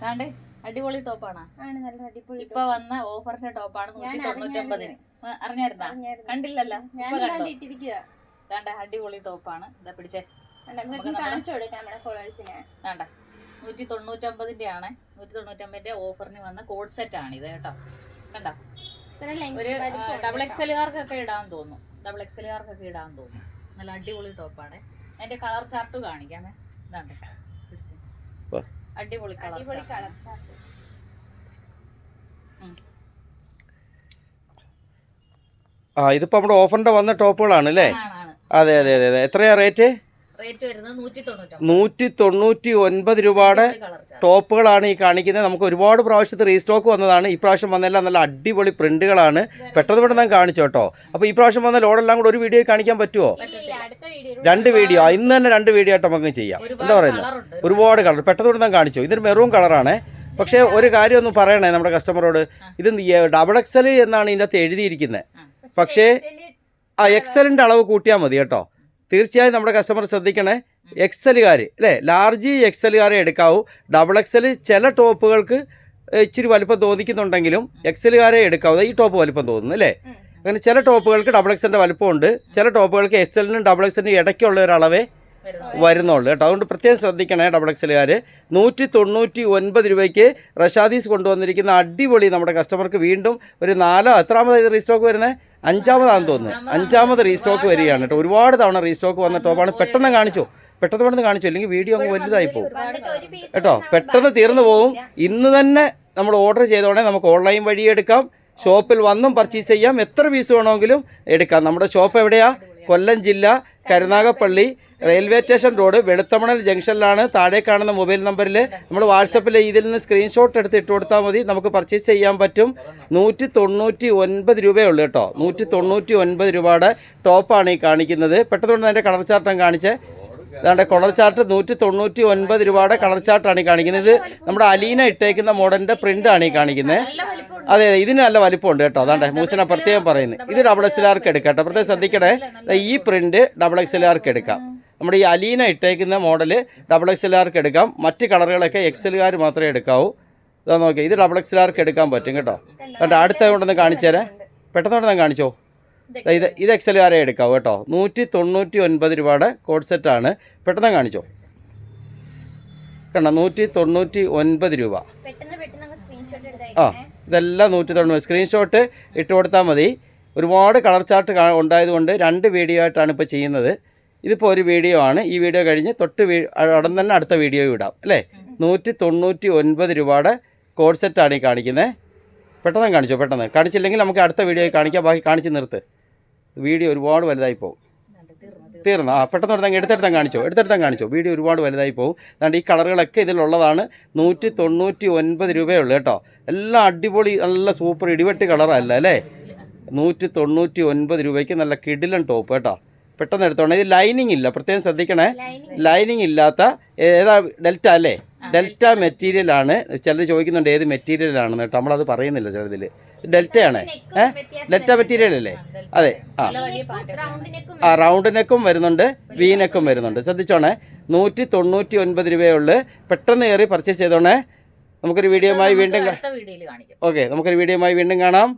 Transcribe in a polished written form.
കാണ്ടേ അടിപൊളി ടോപ്പാണ്. ഇപ്പൊ വന്ന ഓഫറിന്റെ ടോപ്പാണ് 199. അറിഞ്ഞായിരുന്നാ? കണ്ടില്ലല്ലോ, ഇപ്പൊ കണ്ടോ? കാണ്ടേ അടിപൊളി ടോപ്പാണ്. ഇതാ പിടിച്ചേ. വേണ്ട 199 ആണ്. 199 ഓഫറിന് വന്ന കോഡ് സെറ്റ് ആണ് ഇത് കേട്ടോ. കണ്ടോ, ഒരു ഡബിൾ എക്സലുകാർക്കൊക്കെ ഇടാൻ തോന്നും. നല്ല അടിപൊളി ടോപ്പാണ്. അതിന്റെ കളർ ചാർട്ട് കാണിക്കാമേ. ഇതാണ്ടേ അടിപൊളി കളർ ചാർട്ട്. ഇതിപ്പോ നമ്മുടെ ഓഫറിന്റെ വന്ന ടോപ്പുകളാണ് അല്ലേ? അതെ. എത്രയാ റേറ്റ്? 199 രൂപയുടെ ടോപ്പുകളാണ് ഈ കാണിക്കുന്നത്. നമുക്ക് ഒരുപാട് പ്രാവശ്യത്തെ റീസ്റ്റോക്ക് വന്നതാണ്. ഈ പ്രാവശ്യം വന്നെല്ലാം നല്ല അടിപൊളി പ്രിന്റുകളാണ്. പെട്ടെന്ന് കാണിച്ചു കേട്ടോ. അപ്പോൾ ഈ പ്രാവശ്യം വന്ന ലോഡെല്ലാം കൂടെ ഒരു വീഡിയോ കാണിക്കാൻ പറ്റുമോ? 2 വീഡിയോ, ഇന്ന് തന്നെ 2 വീഡിയോ ആയിട്ട് നമുക്ക് ചെയ്യാം. എന്താ പറയുന്നത്, ഒരുപാട് കളർ പെട്ടെന്ന് കാണിച്ചു. ഇതൊരു മെറൂൺ കളറാണ്. പക്ഷേ ഒരു കാര്യം ഒന്ന് പറയണേ നമ്മുടെ കസ്റ്റമറോട്, ഇത് ഡബിൾ എക്സൽ എന്നാണ് ഇതിനകത്ത് എഴുതിയിരിക്കുന്നത്. പക്ഷേ എക്സലിൻ്റെ അളവ് കൂട്ടിയാൽ മതി കേട്ടോ. തീർച്ചയായും നമ്മുടെ കസ്റ്റമർ ശ്രദ്ധിക്കണേ. എക്സലുകാർ അല്ലേ, ലാർജ് എക്സലുകാരെ എടുക്കാവൂ. ഡബിൾ എക്സൽ ചില ടോപ്പുകൾക്ക് ഇച്ചിരി വലിപ്പം തോന്നിക്കുന്നുണ്ടെങ്കിലും എക്സലുകാരെ എടുക്കാവൂ. ഈ ടോപ്പ് വലിപ്പം തോന്നുന്നു അല്ലേ? അങ്ങനെ ചില ടോപ്പുകൾക്ക് ഡബിൾ എക്സലിൻ്റെ വലിപ്പമുണ്ട്, ചില ടോപ്പുകൾക്ക് എക്സലിനും ഡബിൾ എക്സലിനും ഇടയ്ക്കുള്ള ഒരു അളവേ വരുന്നുള്ളൂ കേട്ടോ. അതുകൊണ്ട് പ്രത്യേകം ശ്രദ്ധിക്കണേ ഡബിൾ എക്സലുകാർ. 199 രൂപയ്ക്ക് റഷാദീസ് കൊണ്ടുവന്നിരിക്കുന്ന അടിപൊളി നമ്മുടെ കസ്റ്റമർക്ക് വീണ്ടും ഒരു എത്രാമത് റീസ്റ്റോക്ക് വരുന്നത്? 5ാമതാണെന്ന് തോന്നുന്നു. 5ാമത് റീസ്റ്റോക്ക് വരികയാണ് കേട്ടോ. ഒരുപാട് തവണ റീസ്റ്റോക്ക് വന്ന ടോപ്പാണ്. പെട്ടെന്ന് കാണിച്ചു, അല്ലെങ്കിൽ വീഡിയോ അങ്ങ് വലുതായി പോകും കേട്ടോ. പെട്ടെന്ന് തീർന്നു പോകും. ഇന്ന് തന്നെ നമ്മൾ ഓർഡർ ചെയ്തോടെ നമുക്ക് ഓൺലൈൻ വഴി എടുക്കാം, ഷോപ്പിൽ വന്നും പർച്ചേസ് ചെയ്യാം. എത്ര പീസ് വേണമെങ്കിലും എടുക്കാം. നമ്മുടെ ഷോപ്പ് എവിടെയാ? കൊല്ലം ജില്ല Karunagappally railway station road Veluthamanal ജംഗ്ഷനിലാണ്. താഴെ കാണുന്ന മൊബൈൽ നമ്പറിൽ നമ്മൾ വാട്സപ്പിൽ ഇതിൽ നിന്ന് സ്ക്രീൻഷോട്ട് എടുത്ത് ഇട്ട് കൊടുത്താൽ മതി. നമുക്ക് പർച്ചേസ് ചെയ്യാൻ പറ്റും. 199 രൂപയേ ഉള്ളൂ കേട്ടോ. 199 രൂപയുടെ ടോപ്പാണ് ഈ കാണിക്കുന്നത്. പെട്ടെന്ന് അതിൻ്റെ കളർ ചാർട്ടും കാണിച്ചേ. അതാണ്ട് കളർ ചാർട്ട് 199 രൂപയുടെ കളർ ചാർട്ടാണ് ഈ കാണിക്കുന്നത്. ഇത് നമ്മുടെ അലീന ഇട്ടേക്കുന്ന മോഡലിൻ്റെ പ്രിൻ്റാണ് ഈ കാണിക്കുന്നത്. അതെ, ഇതിന് നല്ല വലിപ്പമുണ്ട് കേട്ടോ. അതാണ്ട് മൂസിനെ പ്രത്യേകം പറയുന്നത്. ഇത് ഡബിൾ എക്സലുകാർക്ക് എടുക്കാം കേട്ടോ. പ്രത്യേകം ശ്രദ്ധിക്കണേ. ഈ പ്രിൻ്റ് ഡബിൾ എക്സലുകാർക്ക് എടുക്കാം. നമ്മുടെ ഈ അലീന ഇട്ടേക്കുന്ന മോഡല് ഡബിൾ എക്സലുകാർക്ക് എടുക്കാം. മറ്റ് കളറുകളൊക്കെ എക്സലുകാർ മാത്രമേ എടുക്കാവൂ. ഇതാ നോക്കി, ഇത് ഡബിൾ എക്സലുകാർക്ക് എടുക്കാൻ പറ്റും കേട്ടോ. കണ്ടോ, അടുത്ത കൊണ്ടൊന്ന് കാണിച്ചു തരാം. പെട്ടെന്ന് കാണിച്ചോ. ഇത് എക്സലുകാരെ എടുക്കാവൂ കേട്ടോ. 199 രൂപയുടെ കോഡ് സെറ്റാണ്. പെട്ടെന്ന് കാണിച്ചോ. കണ്ടോ, 199 രൂപ. ഇതെല്ലാം 190. സ്ക്രീൻഷോട്ട് ഇട്ട് കൊടുത്താൽ മതി. ഒരുപാട് കളർ ചാർട്ട് ഉണ്ടായതുകൊണ്ട് 2 വീഡിയോ ആയിട്ടാണ് ഇപ്പോൾ ചെയ്യുന്നത്. ഇതിപ്പോൾ ഒരു വീഡിയോ ആണ്. ഈ വീഡിയോ കഴിഞ്ഞ് ഉടൻ തന്നെ അടുത്ത വീഡിയോ ഇടാം അല്ലേ? 199 രൂപയുടെ കോഡ് സെറ്റാണ് ഈ കാണിക്കുന്നത്. പെട്ടെന്ന് കാണിച്ചോ. കാണിച്ചില്ലെങ്കിൽ നമുക്ക് അടുത്ത വീഡിയോ കാണിക്കാം. ബാക്കി കാണിച്ച് നിർത്ത്. വീഡിയോ ഒരുപാട് വലുതായി പോകും. തീർന്നു. പെട്ടെന്ന് എടുത്തെടുത്താൻ കാണിച്ചോ. വീഡിയോ ഒരുപാട് വലുതായി പോകും. അതുകൊണ്ട് ഈ കളറുകളൊക്കെ ഇതിലുള്ളതാണ്. 199 രൂപയേ ഉള്ളൂ കേട്ടോ. എല്ലാം അടിപൊളി നല്ല സൂപ്പർ ഇടിവെട്ട് കളറല്ല അല്ലേ? 199 രൂപയ്ക്ക് നല്ല കിടിലൻ ടോപ്പ് കേട്ടോ. പെട്ടെന്ന് എടുത്തോണം. ഇത് ലൈനിങ് ഇല്ല, പ്രത്യേകം ശ്രദ്ധിക്കണേ. ലൈനിങ് ഇല്ലാത്ത ഏതാ? ഡെൽറ്റ അല്ലേ? ഡെൽറ്റ മെറ്റീരിയലാണ്. ചിലത് ചോദിക്കുന്നുണ്ട് ഏത് മെറ്റീരിയലാണെന്ന് കേട്ടോ. നമ്മളത് പറയുന്നില്ല ചിലതിൽ. ഡെൽറ്റയാണ്. ഡെൽറ്റ മെറ്റീരിയൽ അല്ലേ? അതെ. റൗണ്ട് നെക്കും വരുന്നുണ്ട്, വി നെക്കും വരുന്നുണ്ട്. ശ്രദ്ധിച്ചോണേ. 199 രൂപയേ ഉള്ളൂ. പെട്ടെന്ന് കയറി പർച്ചേസ് ചെയ്തോണേ. നമുക്കൊരു വീഡിയോയുമായി വീണ്ടും കാണാം.